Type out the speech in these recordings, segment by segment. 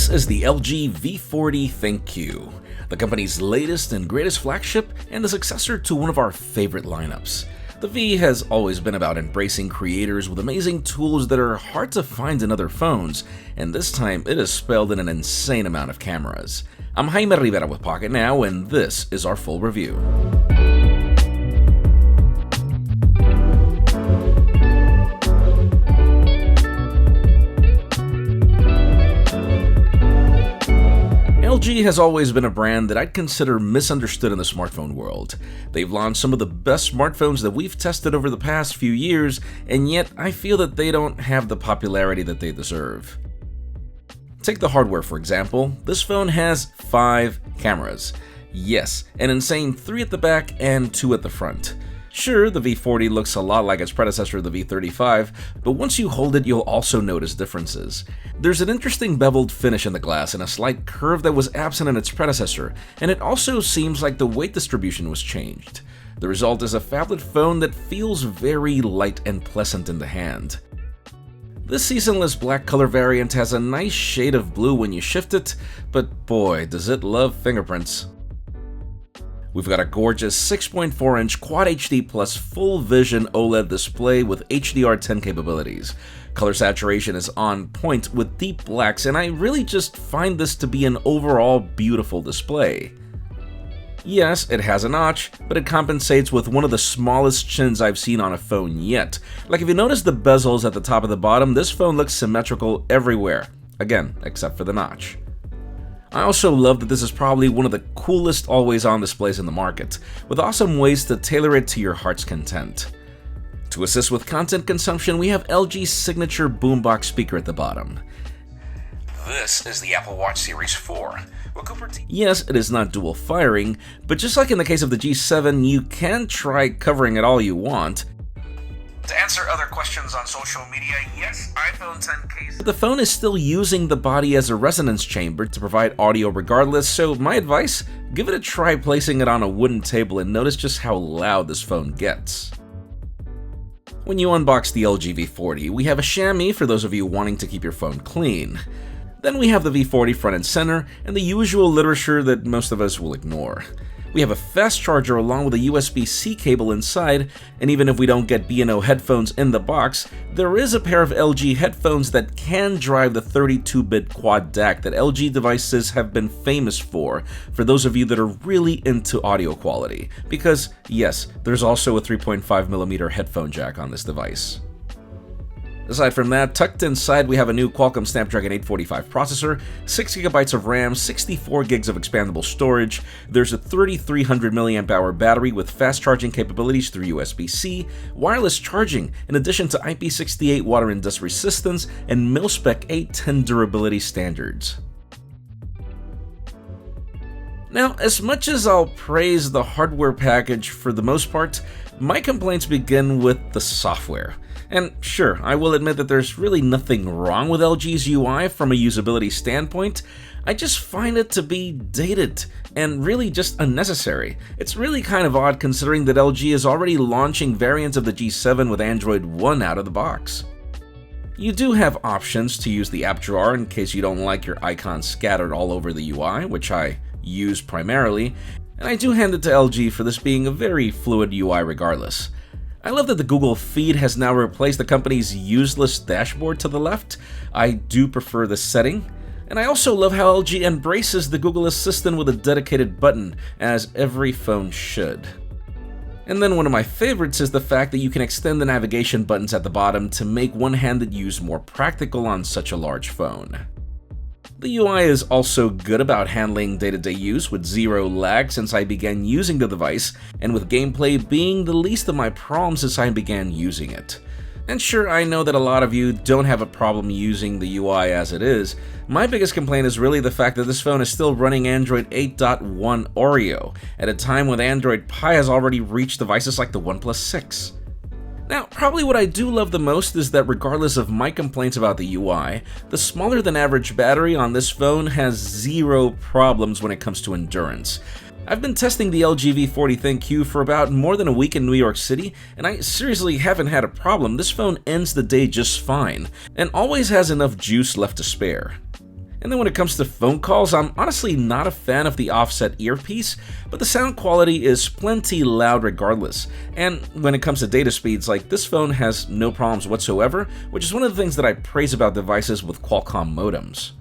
This is the LG V40 ThinQ, the company's latest and greatest flagship and the successor to one of our favorite lineups. The V has always been about embracing creators with amazing tools that are hard to find in other phones, and this time it is spelled in an insane amount of cameras. I'm Jaime Rivera with Pocketnow, and this is our full review. LG has always been a brand that I'd consider misunderstood in the smartphone world. They've launched some of the best smartphones that we've tested over the past few years, and yet I feel that they don't have the popularity that they deserve. Take the hardware for example. This phone has 5 cameras. Yes, an insane 3 at the back and 2 at the front. Sure, the V40 looks a lot like its predecessor, the V35, but once you hold it, you'll also notice differences. There's an interesting beveled finish in the glass and a slight curve that was absent in its predecessor, and it also seems like the weight distribution was changed. The result is a phablet phone that feels very light and pleasant in the hand. This seasonless black color variant has a nice shade of blue when you shift it, but boy, does it love fingerprints. We've got a gorgeous 6.4-inch Quad HD Plus full vision OLED display with HDR10 capabilities. Color saturation is on point with deep blacks, and I really just find this to be an overall beautiful display. Yes, it has a notch, but it compensates with one of the smallest chins I've seen on a phone yet. Like if you notice the bezels at the top and the bottom, this phone looks symmetrical everywhere. Again, except for the notch. I also love that this is probably one of the coolest always-on displays in the market, with awesome ways to tailor it to your heart's content. To assist with content consumption, we have LG's signature boombox speaker at the bottom. This is the Apple Watch Series 4. Yes, it is not dual firing, but just like in the case of the G7, you can try covering it all you want. To answer other questions on social media, yes, iPhone 10 case. But the phone is still using the body as a resonance chamber to provide audio regardless, so my advice, give it a try placing it on a wooden table and notice just how loud this phone gets. When you unbox the LG V40, we have a chamois for those of you wanting to keep your phone clean. Then we have the V40 front and center, and the usual literature that most of us will ignore. We have a fast charger along with a USB-C cable inside, and even if we don't get B&O headphones in the box, there is a pair of LG headphones that can drive the 32-bit quad DAC that LG devices have been famous for those of you that are really into audio quality. Because, yes, there's also a 3.5mm headphone jack on this device. Aside from that, tucked inside we have a new Qualcomm Snapdragon 845 processor, 6GB of RAM, 64GB of expandable storage, there's a 3300 mAh battery with fast charging capabilities through USB-C, wireless charging, in addition to IP68 water and dust resistance, and mil-spec 810 durability standards. Now, as much as I'll praise the hardware package for the most part, my complaints begin with the software. And sure, I will admit that there's really nothing wrong with LG's UI from a usability standpoint. I just find it to be dated and really just unnecessary. It's really kind of odd considering that LG is already launching variants of the G7 with Android One out of the box. You do have options to use the app drawer in case you don't like your icons scattered all over the UI, which I use primarily, and I do hand it to LG for this being a very fluid UI regardless. I love that the Google feed has now replaced the company's useless dashboard to the left. I do prefer this setting. And I also love how LG embraces the Google Assistant with a dedicated button, as every phone should. And then one of my favorites is the fact that you can extend the navigation buttons at the bottom to make one-handed use more practical on such a large phone. The UI is also good about handling day-to-day use with zero lag since I began using the device, and with gameplay being the least of my problems since I began using it. And sure, I know that a lot of you don't have a problem using the UI as it is. My biggest complaint is really the fact that this phone is still running Android 8.1 Oreo, at a time when Android Pie has already reached devices like the OnePlus 6. Now, probably what I do love the most is that regardless of my complaints about the UI, the smaller than average battery on this phone has zero problems when it comes to endurance. I've been testing the LG V40 ThinQ for about more than a week in New York City, and I seriously haven't had a problem. This phone ends the day just fine, and always has enough juice left to spare. And then when it comes to phone calls, I'm honestly not a fan of the offset earpiece, but the sound quality is plenty loud regardless. And when it comes to data speeds, like this phone has no problems whatsoever, which is one of the things that I praise about devices with Qualcomm modems.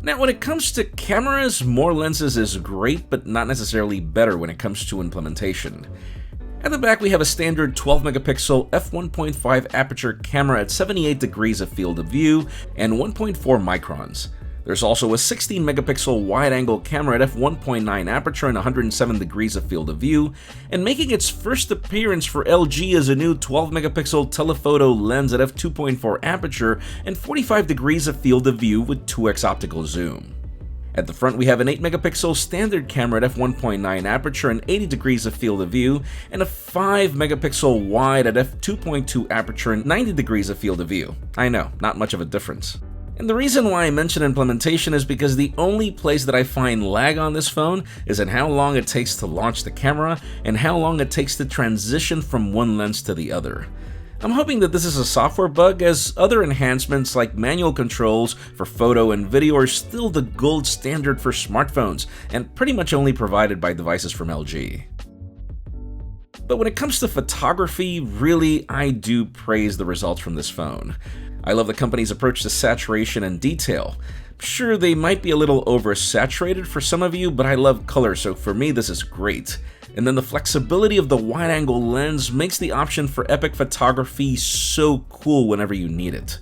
Now, when it comes to cameras, more lenses is great, but not necessarily better when it comes to implementation. At the back, we have a standard 12-megapixel f1.5 aperture camera at 78 degrees of field of view and 1.4 microns. There's also a 16-megapixel wide-angle camera at f1.9 aperture and 107 degrees of field of view, and making its first appearance for LG is a new 12-megapixel telephoto lens at f2.4 aperture and 45 degrees of field of view with 2x optical zoom. At the front, we have an 8-megapixel standard camera at f1.9 aperture and 80 degrees of field of view, and a 5-megapixel wide at f2.2 aperture and 90 degrees of field of view. I know, not much of a difference. And the reason why I mention implementation is because the only place that I find lag on this phone is in how long it takes to launch the camera and how long it takes to transition from one lens to the other. I'm hoping that this is a software bug, as other enhancements like manual controls for photo and video are still the gold standard for smartphones and pretty much only provided by devices from LG. But when it comes to photography, really, I do praise the results from this phone. I love the company's approach to saturation and detail. Sure, they might be a little oversaturated for some of you, but I love color, so for me this is great. And then the flexibility of the wide-angle lens makes the option for epic photography so cool whenever you need it.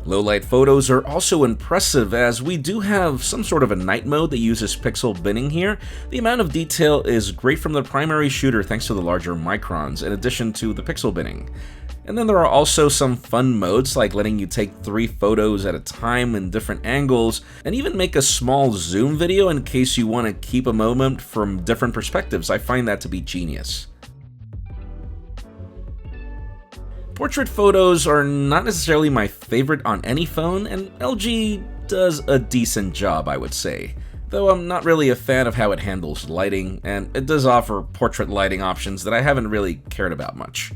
Low-light photos are also impressive, as we do have some sort of a night mode that uses pixel binning here. The amount of detail is great from the primary shooter thanks to the larger microns, in addition to the pixel binning. And then there are also some fun modes, like letting you take 3 photos at a time in different angles, and even make a small zoom video in case you want to keep a moment from different perspectives. I find that to be genius. Portrait photos are not necessarily my favorite on any phone, and LG does a decent job, I would say. Though I'm not really a fan of how it handles lighting, and it does offer portrait lighting options that I haven't really cared about much.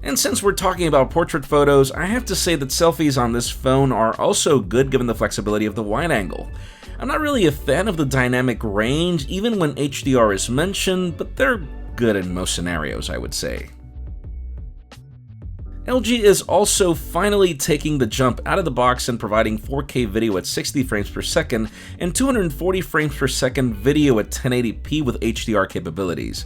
And since we're talking about portrait photos, I have to say that selfies on this phone are also good given the flexibility of the wide angle. I'm not really a fan of the dynamic range, even when HDR is mentioned, but they're good in most scenarios, I would say. LG is also finally taking the jump out of the box and providing 4K video at 60 frames per second and 240 frames per second video at 1080p with HDR capabilities.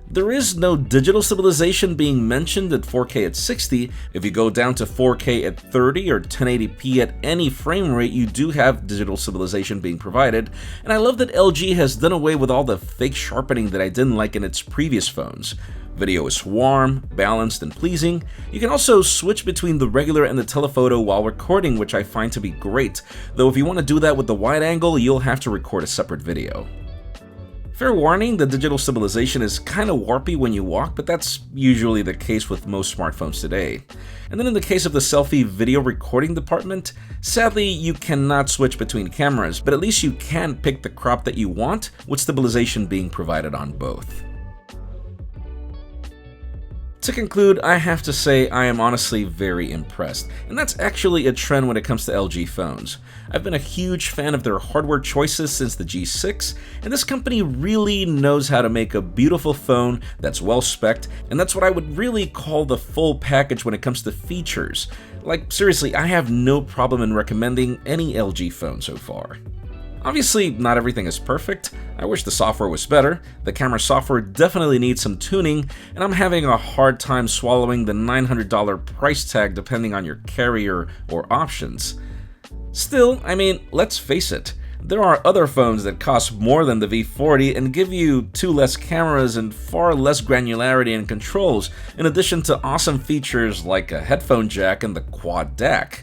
There is no digital stabilization being mentioned at 4K at 60. If you go down to 4K at 30 or 1080p at any frame rate, you do have digital stabilization being provided, and I love that LG has done away with all the fake sharpening that I didn't like in its previous phones. Video is warm, balanced, and pleasing. You can also switch between the regular and the telephoto while recording, which I find to be great, though if you want to do that with the wide angle, you'll have to record a separate video. Fair warning, the digital stabilization is kinda warpy when you walk, but that's usually the case with most smartphones today. And then in the case of the selfie video recording department, sadly you cannot switch between cameras, but at least you can pick the crop that you want, with stabilization being provided on both. To conclude, I have to say I am honestly very impressed, and that's actually a trend when it comes to LG phones. I've been a huge fan of their hardware choices since the G6, and this company really knows how to make a beautiful phone that's well spec'd, and that's what I would really call the full package when it comes to features. Like, seriously, I have no problem in recommending any LG phone so far. Obviously, not everything is perfect. I wish the software was better. The camera software definitely needs some tuning, and I'm having a hard time swallowing the $900 price tag depending on your carrier or options. Still, I mean, let's face it, there are other phones that cost more than the V40 and give you 2 less cameras and far less granularity and controls, in addition to awesome features like a headphone jack and the quad DAC.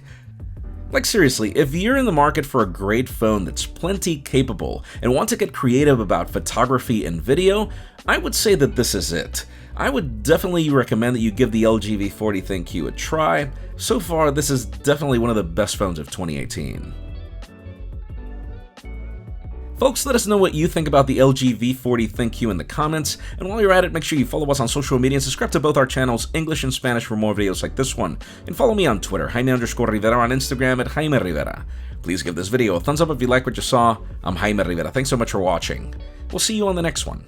Like seriously, if you're in the market for a great phone that's plenty capable and want to get creative about photography and video, I would say that this is it. I would definitely recommend that you give the LG V40 ThinQ a try. So far, this is definitely one of the best phones of 2018. Folks, let us know what you think about the LG V40 ThinQ in the comments, and while you're at it, make sure you follow us on social media and subscribe to both our channels, English and Spanish, for more videos like this one. And follow me on Twitter, Jaime_Rivera, on Instagram at Jaime Rivera. Please give this video a thumbs up if you like what you saw. I'm Jaime Rivera. Thanks so much for watching. We'll see you on the next one.